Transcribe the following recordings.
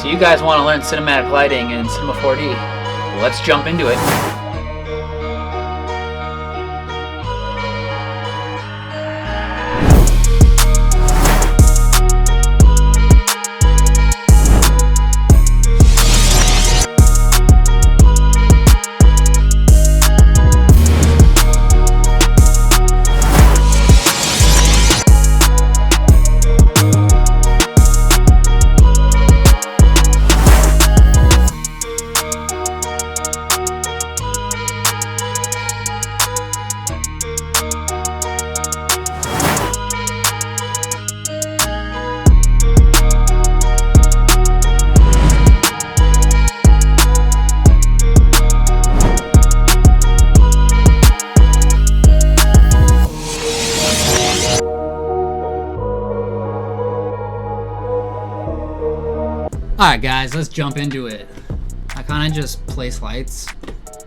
So you guys want to learn cinematic lighting in Cinema 4D? Let's jump into it. Alright guys, let's jump into it. I kind of just place lights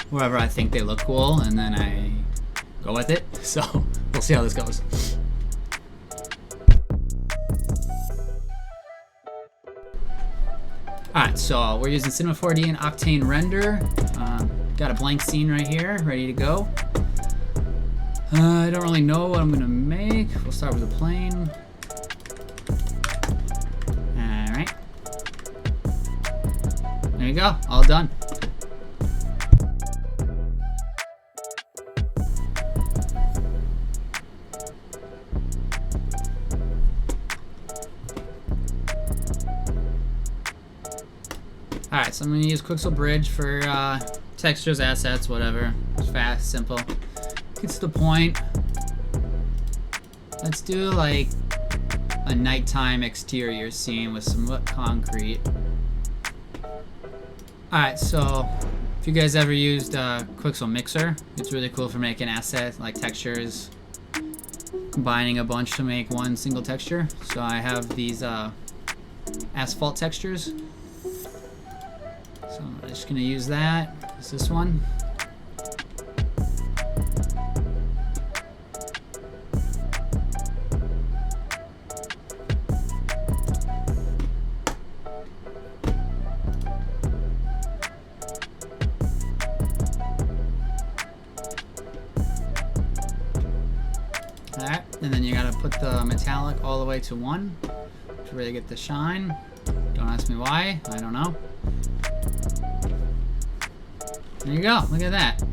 wherever I think they look cool and then I go with it. So we'll see how this goes. Alright, so we're using Cinema 4D and OCTANE render. Got a blank scene right here, ready to go. I don't really know what I'm going to make. We'll start with a plane. There you go, all done. Alright, so I'm going to use Quixel Bridge for textures, assets, whatever. It's fast, simple. Gets to the point. Let's do like a nighttime exterior scene with some wet concrete. Alright, so if you guys ever used Quixel Mixer, it's really cool for making assets like textures, combining a bunch to make one single texture. So I have these asphalt textures. So I'm just going to use that. It's this one. Alright, and then you gotta put the metallic all the way to 1 to really get the shine. Don't ask me why, I don't know. There you go, look at that.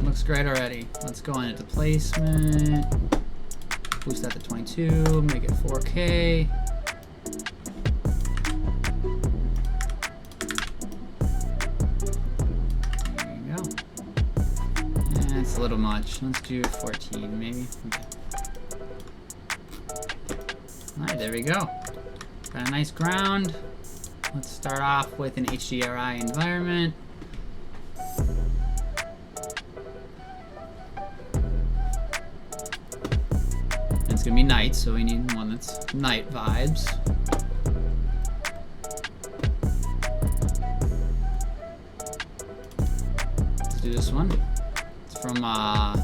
Looks great already. Let's go into placement. Boost that to 22, make it 4K. There you go. And it's a little much. Let's do 14 maybe. Okay. Alright, there we go. Got a nice ground. Let's start off with an HDRI environment. It's gonna be night, so we need one that's night vibes. Let's do this one. It's from I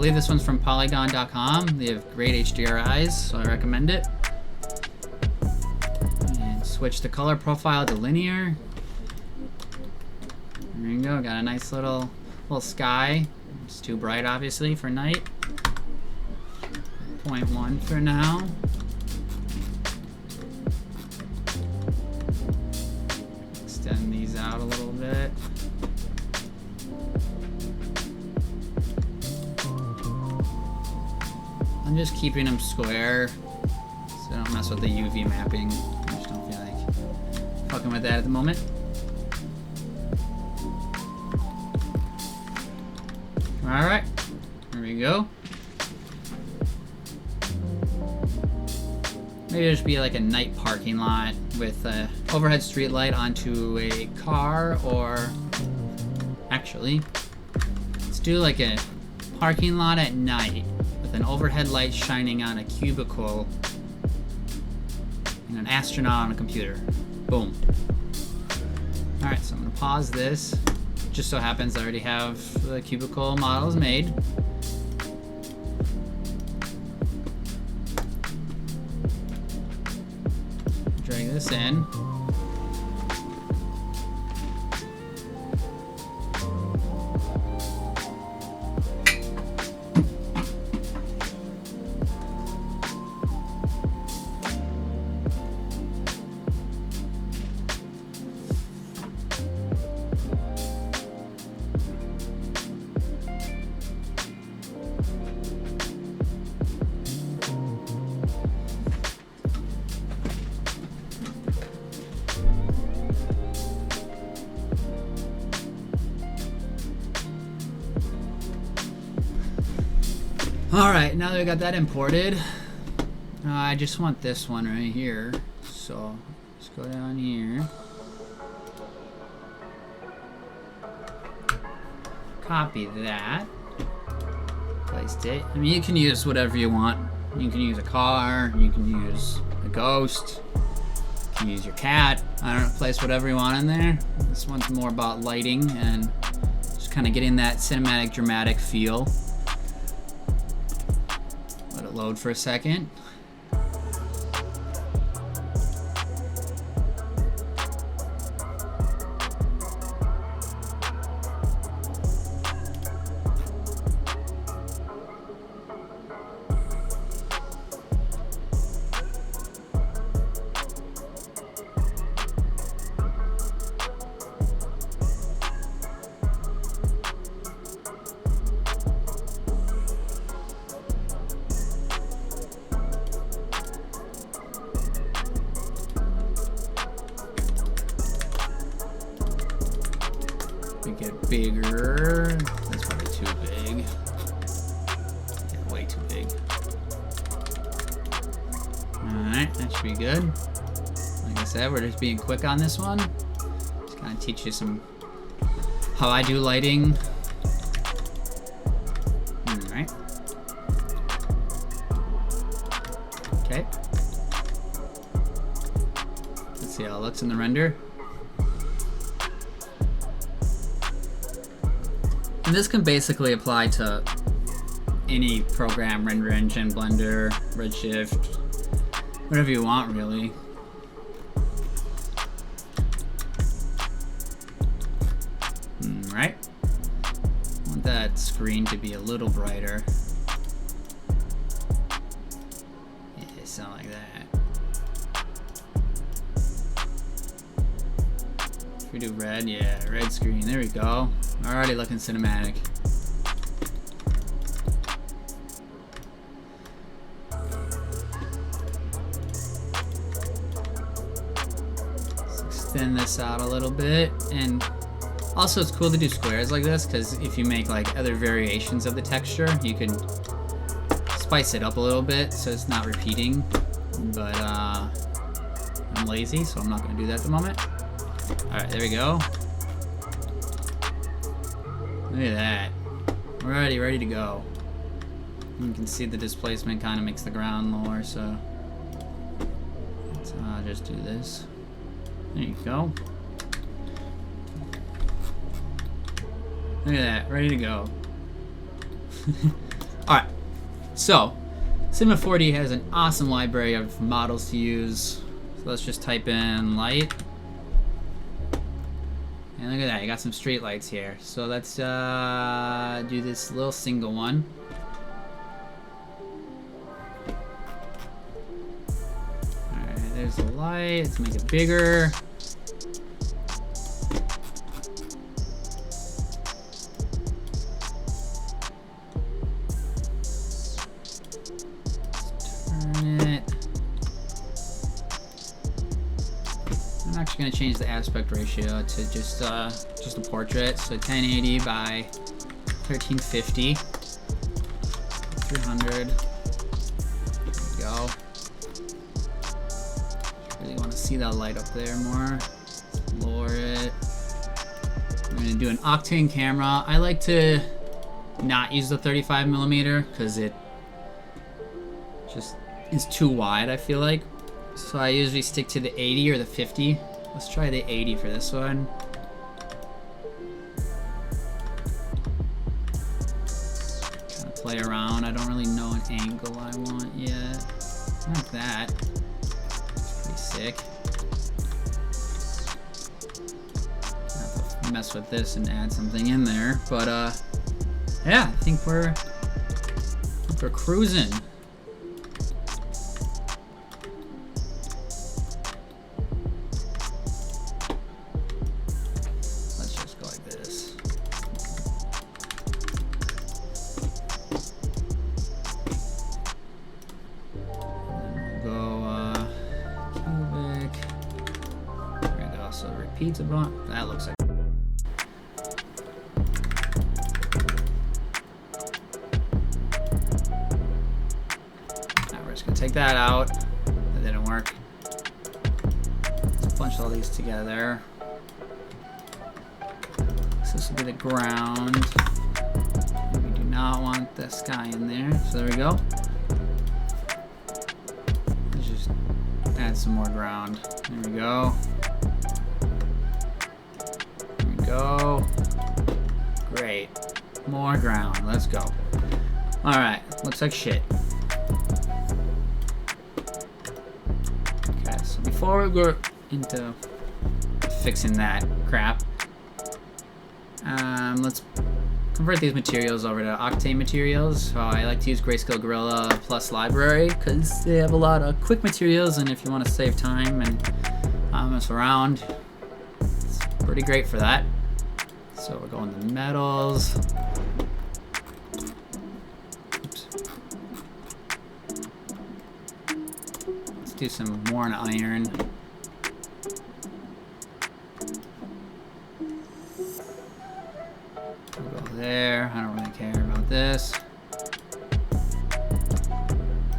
believe this one's from Polygon.com. They have great HDRIs, so I recommend it. And switch the color profile to linear. There you go, got a nice little sky. It's too bright, obviously, for night. 0.1 for now. Extend these out a little bit. I'm just keeping them square so I don't mess with the UV mapping. I just don't feel like fucking with that at the moment. Alright, there we go. Maybe there should be like a night parking lot with an overhead street light onto a car, or actually, let's do like a parking lot at night with an overhead light shining on a cubicle and an astronaut on a computer. Boom. Alright, so I'm going to pause this. Just so happens I already have the cubicle models made. Drag this in. Alright, now that we got that imported, I just want this one right here. So let's go down here. Copy that. Placed it. I mean, you can use whatever you want. You can use a car, you can use a ghost, you can use your cat. I don't know, place whatever you want in there. This one's more about lighting and just kind of getting that cinematic, dramatic feel. Let it load for a second. Get bigger. That's probably too big. Yeah, way too big. Alright, that should be good. Like I said, we're just being quick on this one. Just kind of teach you some how I do lighting. Alright. Okay. Let's see how it looks in the render. And this can basically apply to any program, render engine, Blender, Redshift, whatever you want, really. Right? I want that screen to be a little brighter. Yeah, something like that. If we do red, yeah, red screen, there we go. Already looking cinematic. Let's extend this out a little bit. And also it's cool to do squares like this because if you make like other variations of the texture, you can spice it up a little bit so it's not repeating. But I'm lazy, so I'm not going to do that at the moment. Alright, there we go. Look at that. We're already ready to go. You can see the displacement kind of makes the ground lower, so let's just do this. There you go. Look at that, ready to go. Alright, so Cinema 4D has an awesome library of models to use. So let's just type in light. And look at that, you got some street lights here. So let's do this little single one. Alright, there's the light. Let's make it bigger. Turn it. I'm actually going to change the aspect ratio to just a portrait, so 1080 by 1350, 300. There we go. Really want to see that light up there more. Lower it. I'm going to do an OCTANE camera. I like to not use the 35mm because it just is too wide, I feel like. So I usually stick to the 80 or the 50. Let's try the 80 for this one. Kind of play around. I don't really know an angle I want yet. Like that. It's pretty sick. I have to mess with this and add something in there. But yeah, I think we're cruising. Pizza bun. That looks like. just gonna take that out. That didn't work. Let's bunch all these together. So this will be the ground. We do not want this guy in there. So there we go. Let's just add some more ground. There we go. There we go. Great. More ground. Let's go. Alright. Looks like shit. Okay, so before we go into fixing that crap, let's convert these materials over to OCTANE materials. So I like to use Grayscale Gorilla Plus Library because they have a lot of quick materials, and if you want to save time and mess around, it's pretty great for that. So we're going to metals. Oops. Let's do some more in iron. We'll go there. I don't really care about this.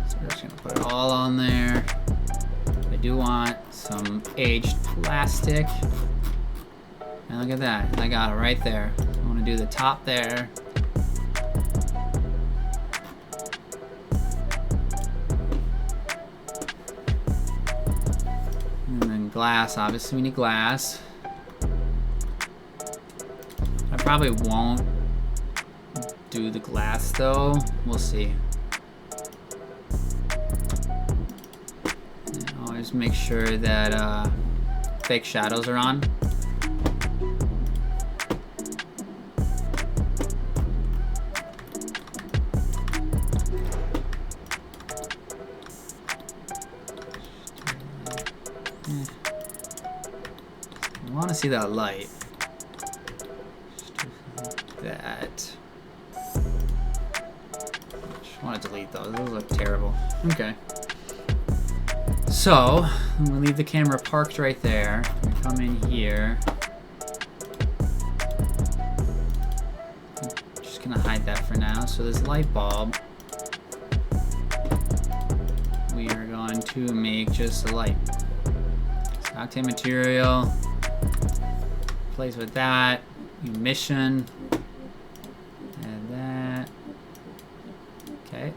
So we're just gonna put it all on there. I do want some aged plastic. And look at that. I got it right there. I want to do the top there. And then glass. Obviously we need glass. I probably won't do the glass though. We'll see. And always make sure that fake shadows are on. I want to see that light. That. I want to delete those. Those look terrible. Okay. So, I'm going to leave the camera parked right there. We come in here. I'm just going to hide that for now. So this light bulb, we are going to make just a light. So OCTANE material. Plays with that. Emission. Add that. Okay.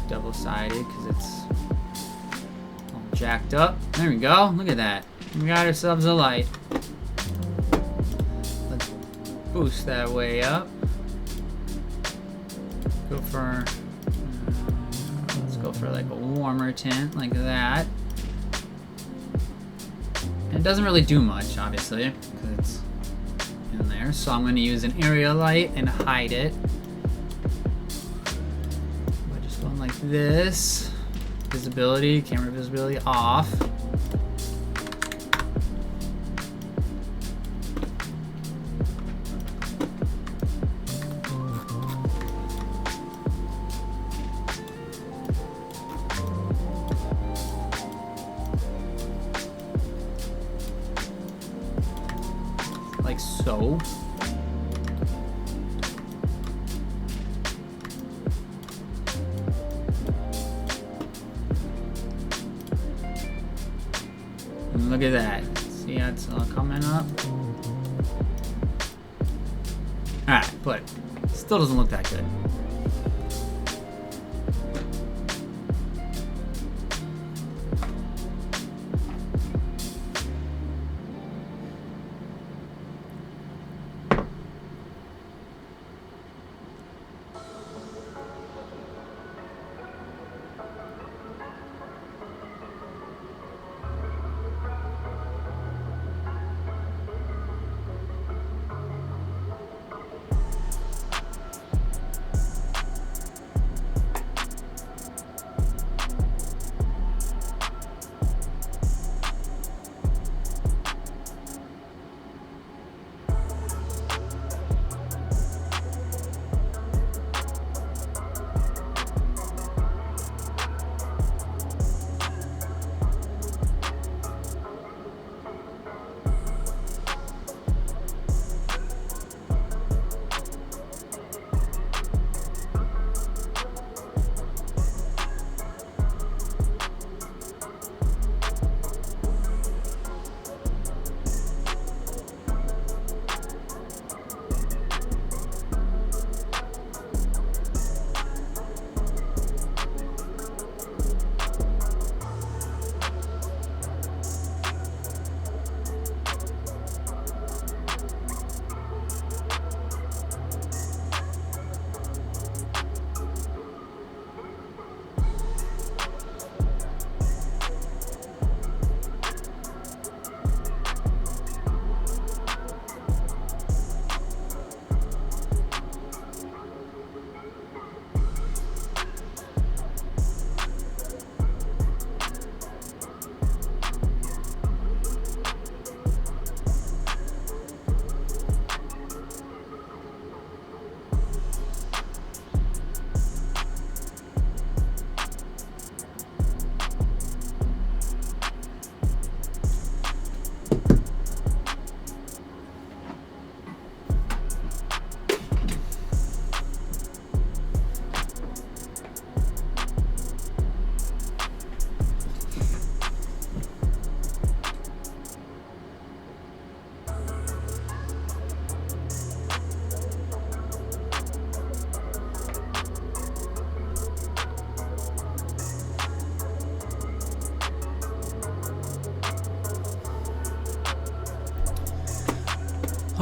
Double-sided because it's all jacked up. There we go. Look at that. We got ourselves a light. Let's boost that way up. Go for let's go for like a warmer tint like that. And it doesn't really do much, obviously, because it's in there. So I'm going to use an area light and hide it. Like this. Visibility, camera visibility off. Like so. And look at that. See how it's all coming up? Alright, but still doesn't look that good.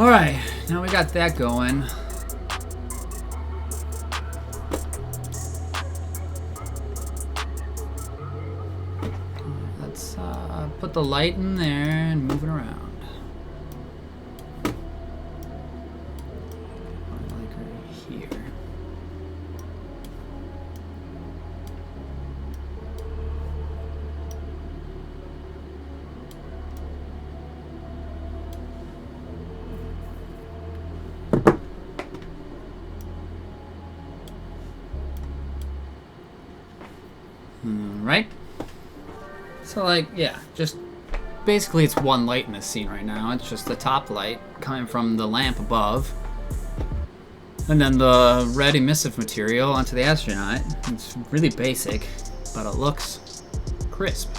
Alright, now we got that going. Let's put the light in there and move it around. Like right here. Right? So like, yeah, just basically it's one light in this scene right now. It's just the top light coming from the lamp above. And then the red emissive material onto the astronaut. It's really basic, but it looks crisp.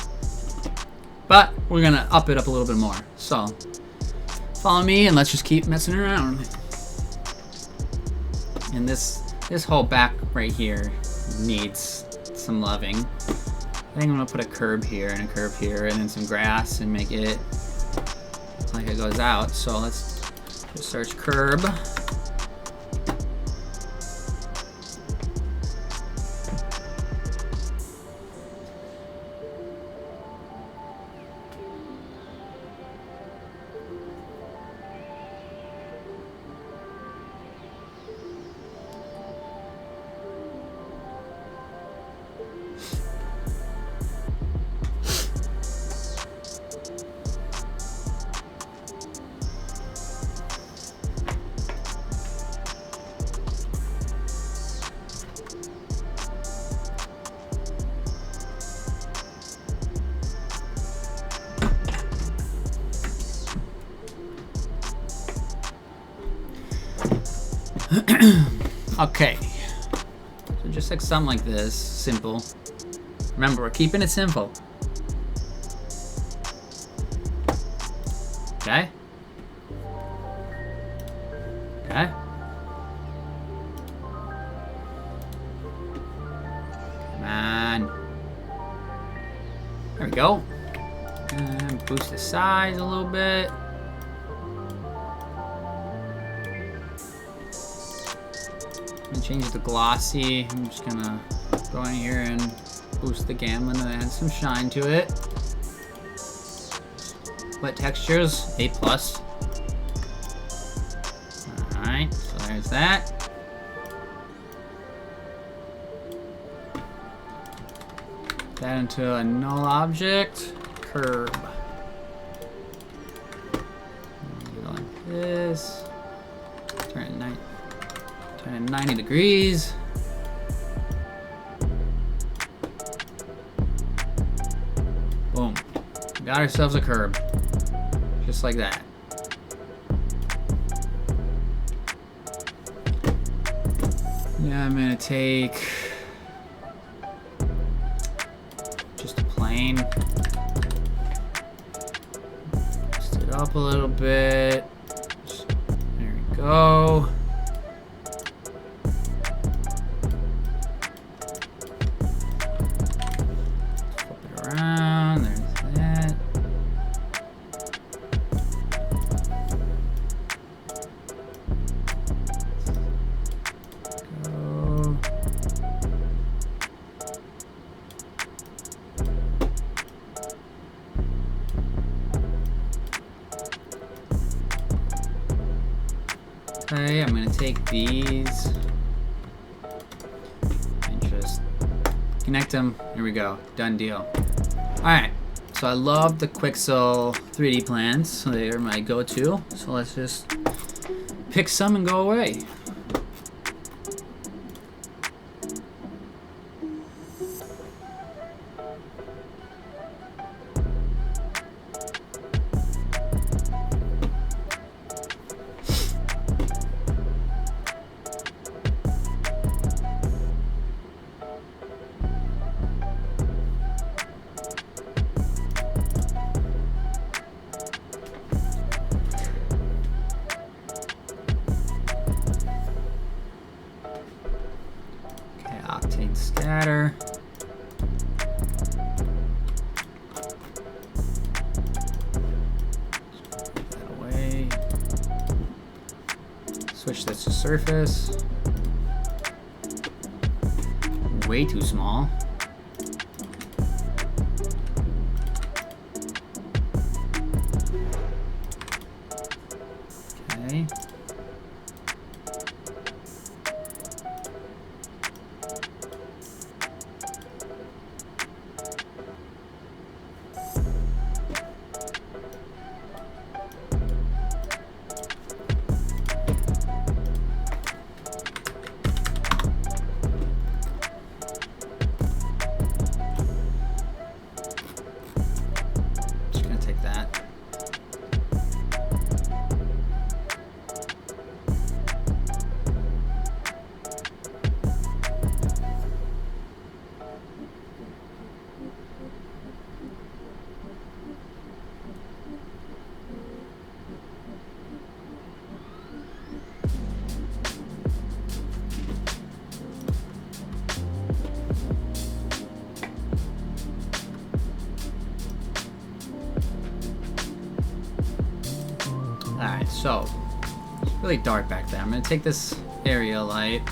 But we're gonna up it up a little bit more. So follow me and let's just keep messing around. And this whole back right here needs some loving. I think I'm gonna put a curb here and a curb here and then some grass and make it look like it goes out. So let's just search curb. Okay, so just like something like this, simple. Remember, we're keeping it simple. Okay? Okay? Come on. There we go. And boost the size a little bit. Change the glossy. I'm just gonna go in here and boost the gamma and add some shine to it. Wet textures, A+. Alright, so there's that. That into a null object. Curb. Go like this. Turn it 90 degrees. Boom. Got ourselves a curb. Just like that. Yeah, I'm gonna take just a plane. Boost it up a little bit. There we go. Okay, I'm gonna take these and just connect them. Here we go, done deal. Alright, so I love the Quixel 3D plans, so they are my go-to. So let's just pick some and go away. switch this to surface. Way too small. Okay. Alright, so it's really dark back there. I'm gonna take this area light.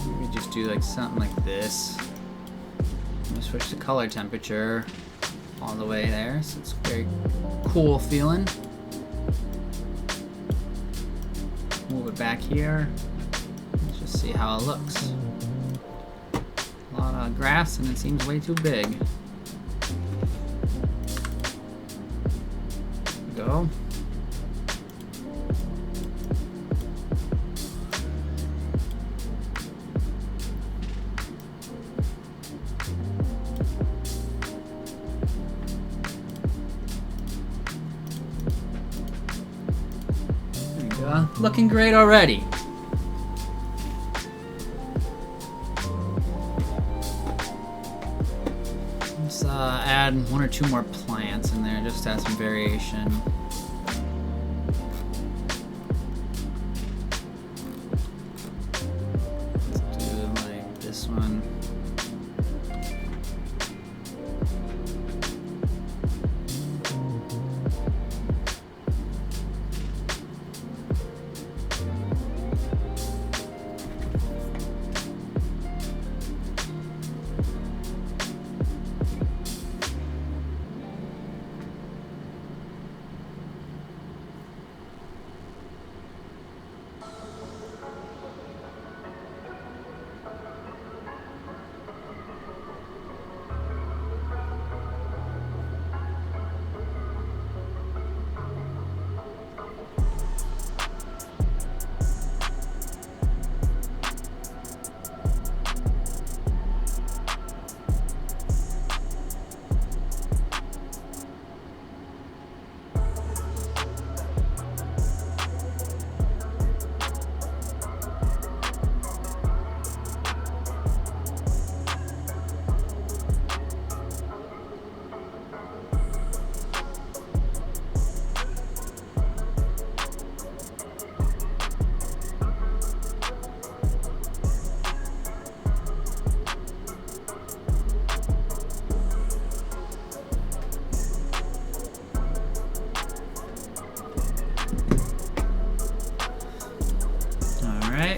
Maybe just do like something like this. I'm gonna switch the color temperature all the way there, so it's very cool feeling. Move it back here. Let's just see how it looks. A lot of grass and it seems way too big. Go. There you go. Looking great already. Let's add one or two more plants in there just to add some variation. Let's do like this one.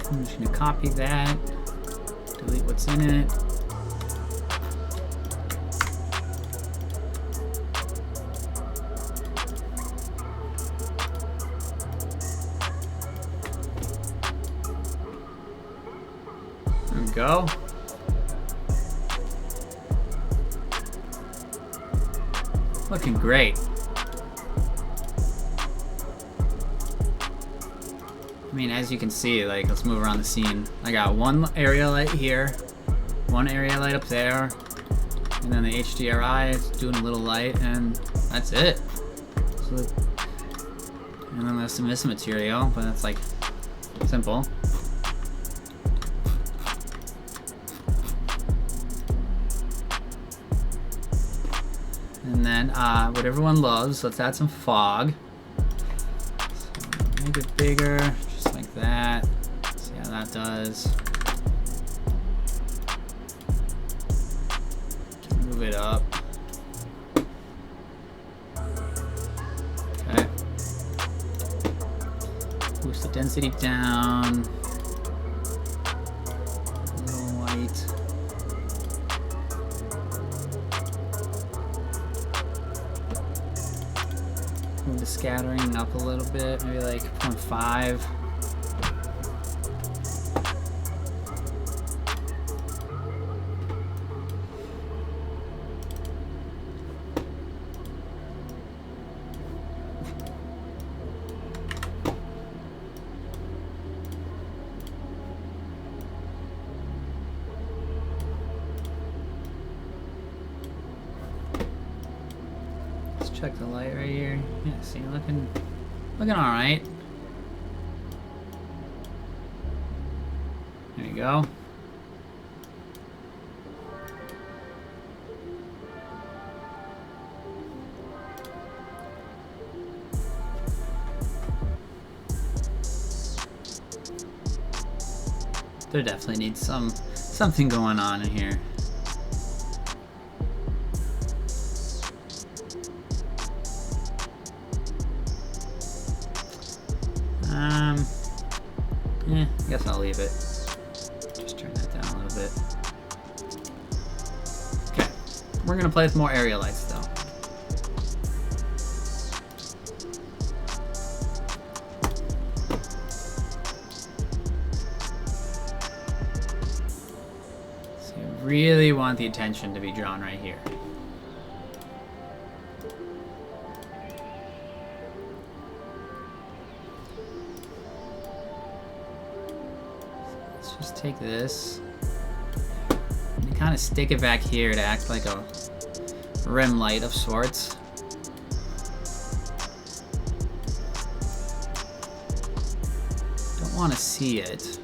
I'm just going to copy that, delete what's in it. There we go. Looking great. I mean, as you can see, like, let's move around the scene. I got one area light here, one area light up there, and then the HDRI is doing a little light, and that's it. So, and then there's some mist material, but that's like simple. And then what everyone loves, let's add some fog. So make it bigger. Like that. See how that does. Move it up. Density down. A little white. Move the scattering up a little bit, maybe like 0.5. Check the light right here. Yeah, see, looking all right. There you go. There definitely needs something going on in here. I guess I'll leave it. Just turn that down a little bit. Okay, we're gonna play with more area lights though. So you really want the attention to be drawn right here. Just take this and kind of stick it back here to act like a rim light of sorts. Don't want to see it.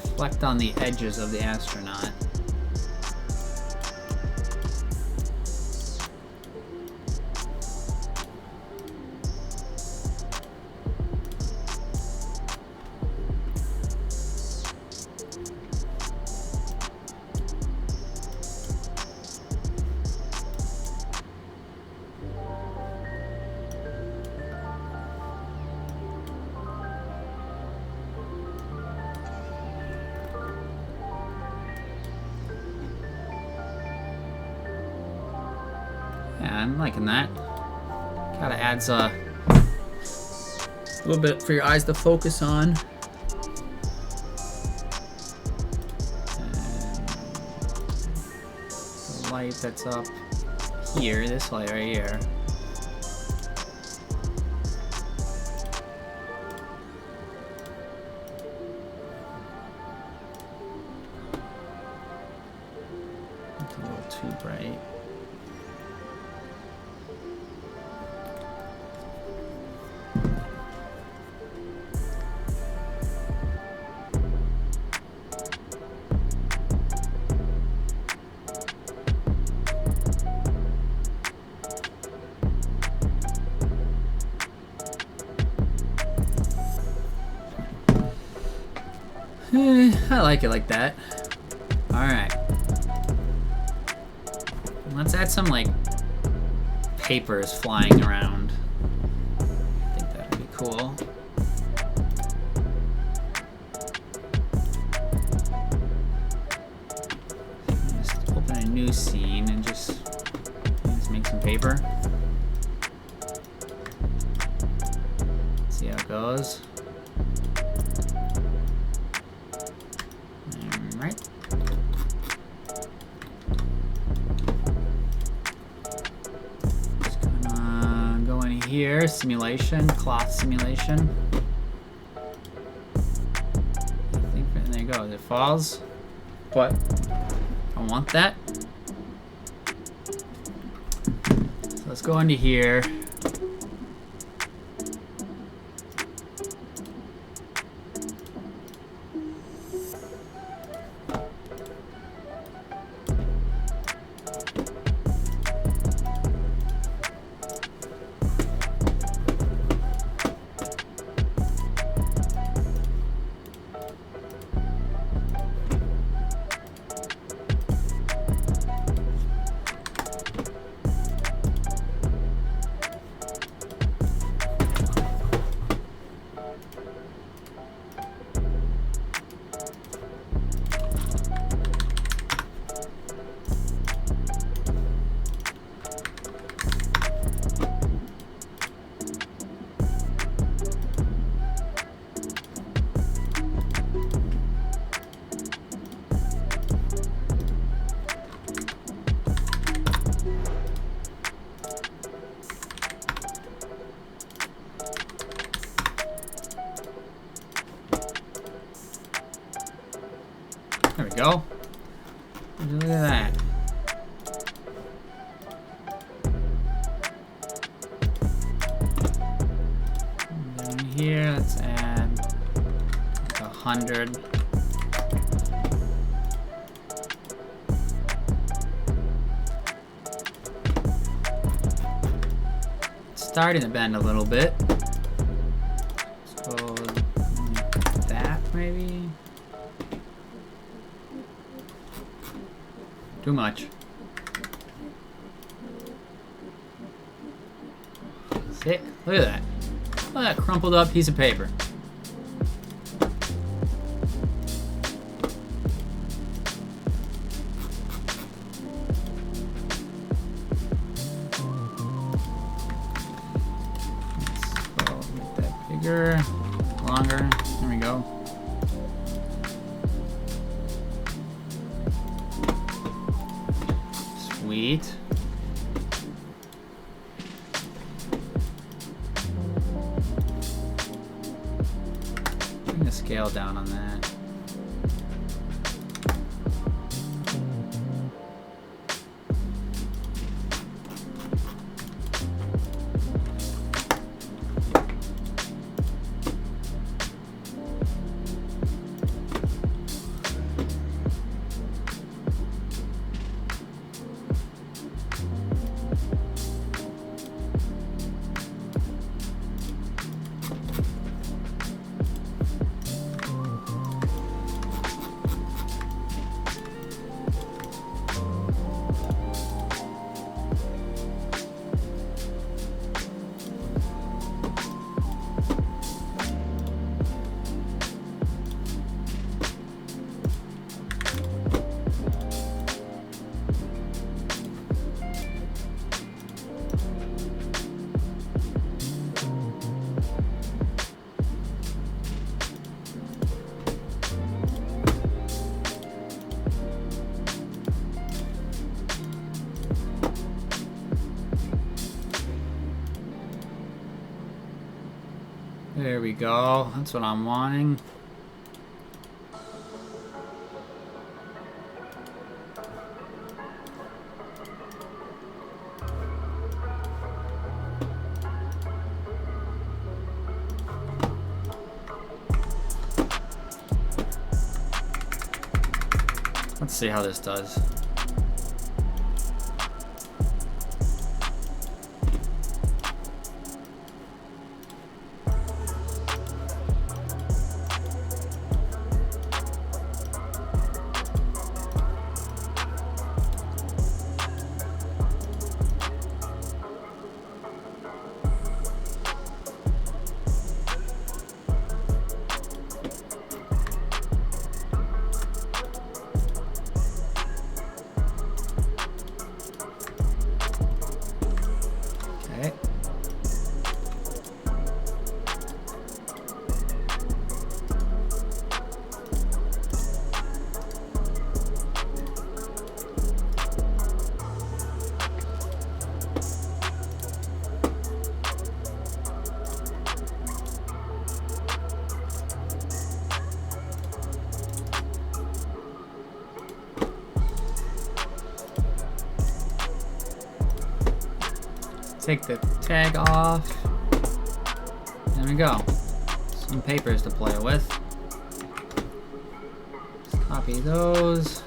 Reflect on the edges of the astronaut. Yeah, I'm liking that. Kind of adds a little bit for your eyes to focus on. And the light that's up here, this light right here. It's a little too bright. I like it like that. Alright. Let's add some, like, papers flying around. I think that would be cool. Just open a new scene and just make some paper. See how it goes. Right. Just gonna go in here, simulation, cloth simulation. I think there you go. It falls, but I want that. So let's go into here. There we go. Look at that. And then here, let's add like 100. It's starting to bend a little bit. Let's go like that, maybe. Too much. Sick. Look at that. Look at that crumpled up piece of paper. Let's go make that bigger, longer. There we go. Sweet. Bring the scale down on that. There we go. That's what I'm wanting. Let's see how this does. Okay. Take the tag off. There we go. Some papers to play with. Just copy those.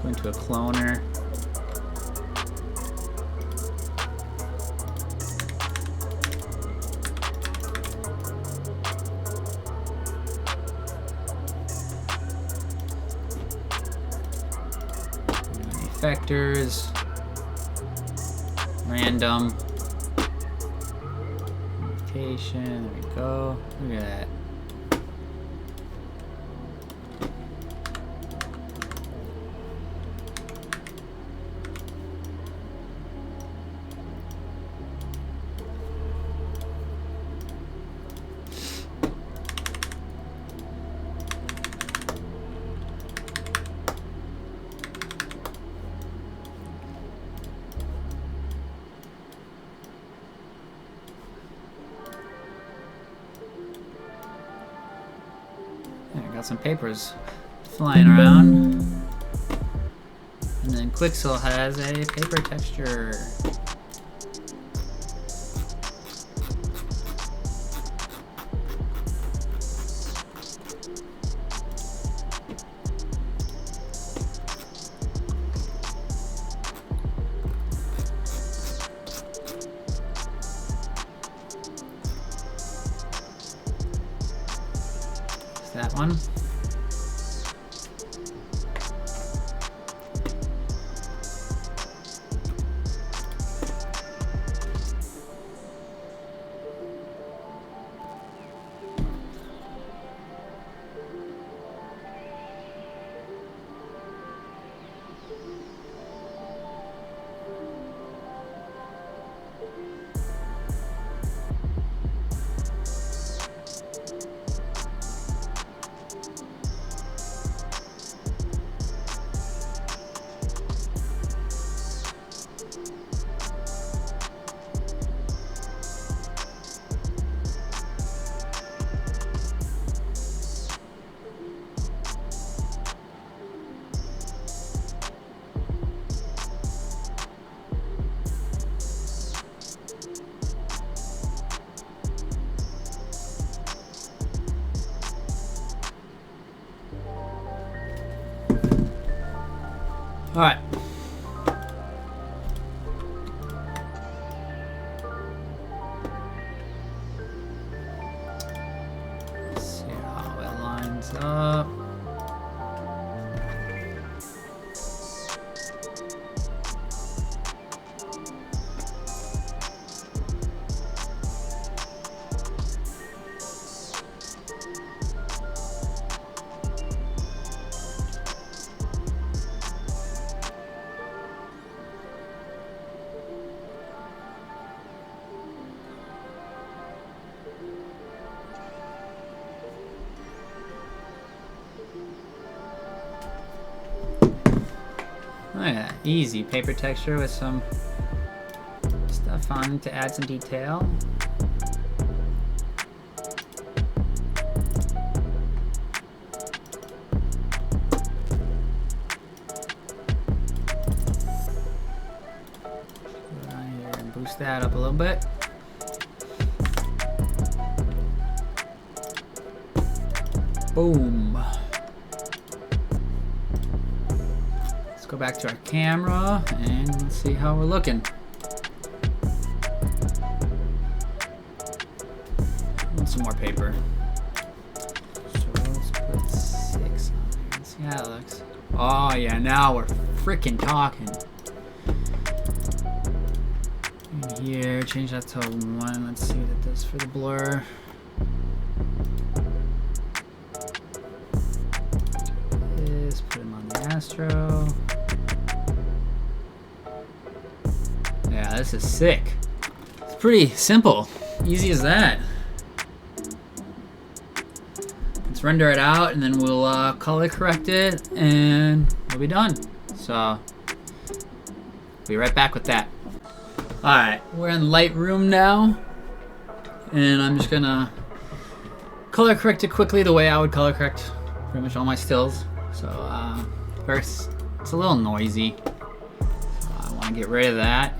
Go into a cloner. Effectors. Random. Location. There we go. Look at that. Got some papers flying around. And then Quixel has a paper texture. That one. All right. Let's see how it lines up. Oh yeah, easy paper texture with some stuff on to add some detail. Boost that up a little bit. Boom. Let's go back to our camera and let's see how we're looking. And some more paper. So let's put 6 on there. Let's see how it looks. Oh yeah, now we're freaking talking. In here, change that to 1. Let's see what it does for the blur. Put him on the Astro. Yeah, this is sick. It's pretty simple. Easy as that. Let's render it out and then we'll color correct it and we'll be done. So, be right back with that. Alright, we're in Lightroom now. And I'm just gonna color correct it quickly the way I would color correct pretty much all my stills. So first, it's a little noisy. So I want to get rid of that.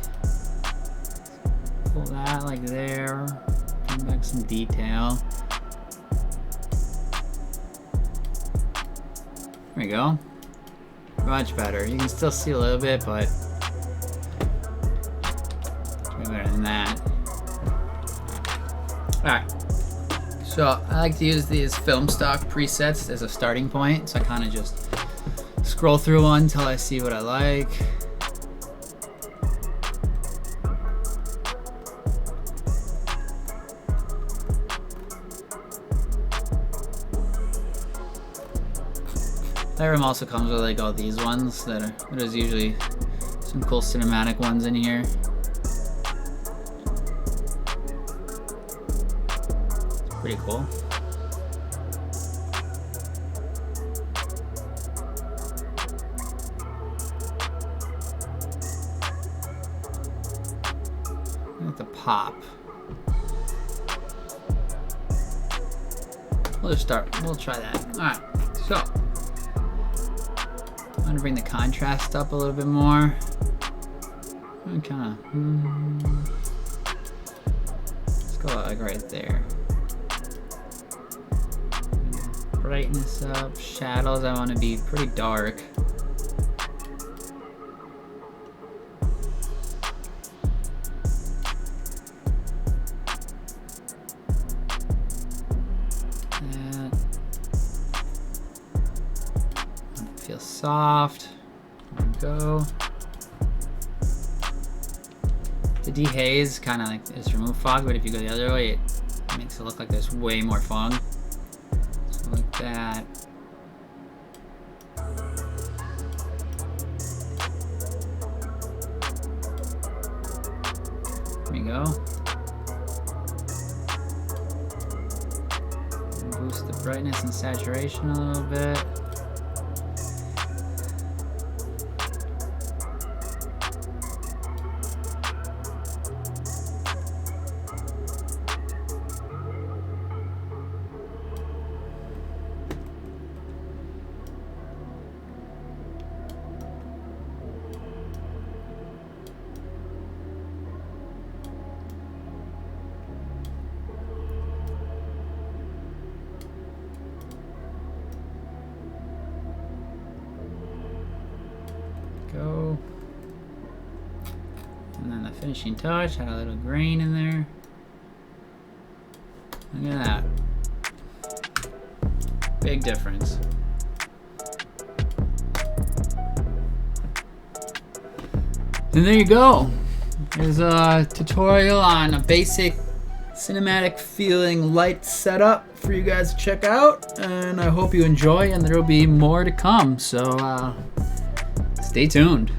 Pull that like there. Bring back some detail. There we go. Much better. You can still see a little bit, but way better than that. Alright. So I like to use these film stock presets as a starting point. So I kind of just scroll through one until I see what I like. That room also comes with like all these ones there's usually some cool cinematic ones in here. It's pretty cool. At the pop. We'll try that. Alright, so I'm gonna bring the contrast up a little bit more. And kinda let's go like right there. Brightness up, shadows I wanna be pretty dark. Feel soft. There we go. The dehaze kind of like is remove fog, but if you go the other way, it makes it look like there's way more fog. So like that. There we go. Boost the brightness and saturation a little bit. Go. And then the finishing touch, had a little grain in there. Look at that. Big difference. And there you go. There's a tutorial on a basic cinematic feeling light setup for you guys to check out. And I hope you enjoy, and there will be more to come. So, stay tuned.